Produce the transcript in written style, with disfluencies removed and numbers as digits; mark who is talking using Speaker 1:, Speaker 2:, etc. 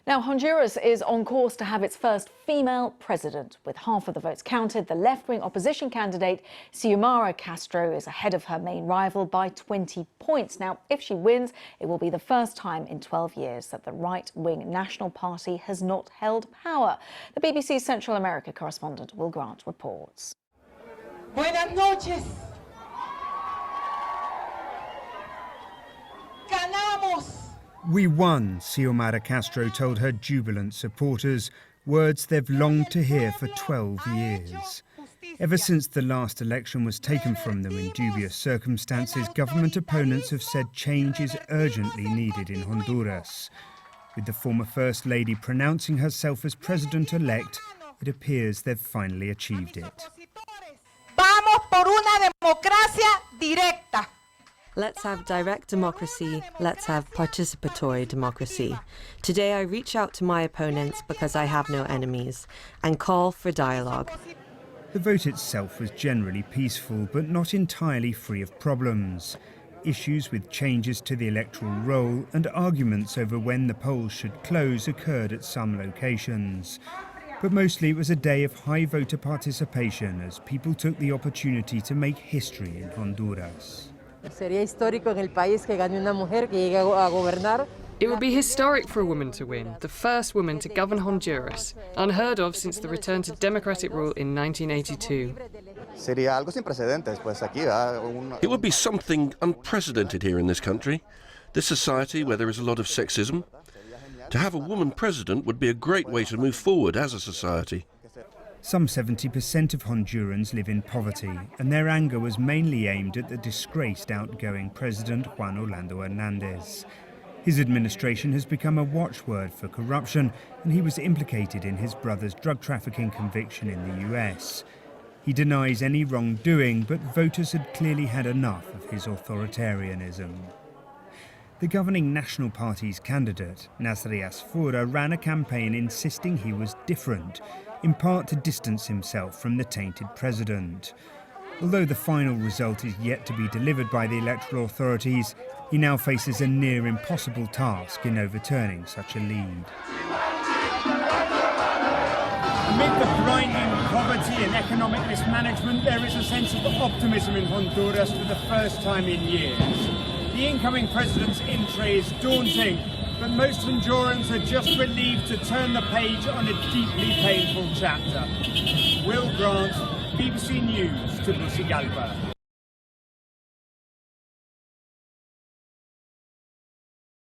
Speaker 1: Now, Honduras is on course to have its first female president. With half of the votes counted, the left-wing opposition candidate, Ziyomara Castro, is ahead of her main rival by 20 points. Now, if she wins, it will be the first time in 12 years that the right-wing National Party has not held power. The BBC's Central America correspondent Will Grant reports.
Speaker 2: Buenas noches. Ganamos.
Speaker 3: We won, Ziyomara Castro told her jubilant supporters, words they've longed to hear for 12 years. Ever since the last election was taken from them in dubious circumstances, government opponents have said change is urgently needed in Honduras. With the former First Lady pronouncing herself as president-elect, it appears they've finally achieved it.
Speaker 2: Vamos por una democracia directa.
Speaker 4: Let's have direct democracy, let's have participatory democracy. Today I reach out to my opponents because I have no enemies and call for dialogue.
Speaker 3: The vote itself was generally peaceful, but not entirely free of problems. Issues with changes to the electoral roll and arguments over when the polls should close occurred at some locations. But mostly it was a day of high voter participation as people took the opportunity to make history in Honduras.
Speaker 5: Sería histórico en el país que gane una mujer que llegue a gobernar.
Speaker 6: It would be historic for a woman to win, the first woman to govern Honduras, unheard of since the return to democratic rule in 1982.
Speaker 7: It would be something unprecedented here in this country, this society where there is a lot of sexism. To have a woman president would be a great way to move forward as a society.
Speaker 3: Some 70% of Hondurans live in poverty, and their anger was mainly aimed at the disgraced outgoing President Juan Orlando Hernández. His administration has become a watchword for corruption, and he was implicated in his brother's drug trafficking conviction in the US. He denies any wrongdoing, but voters had clearly had enough of his authoritarianism. The governing National Party's candidate, Nasri Asfoura, ran a campaign insisting he was different, in part to distance himself from the tainted president. Although the final result is yet to be delivered by the electoral authorities, he now faces a near impossible task in overturning such a lead.
Speaker 8: Amid the grinding poverty and economic mismanagement, there is a sense of optimism in Honduras for the first time in years. The incoming president's entry is daunting, but most Hondurans are just relieved to turn the page on a deeply painful chapter. Will Grant, BBC News, Tegucigalpa.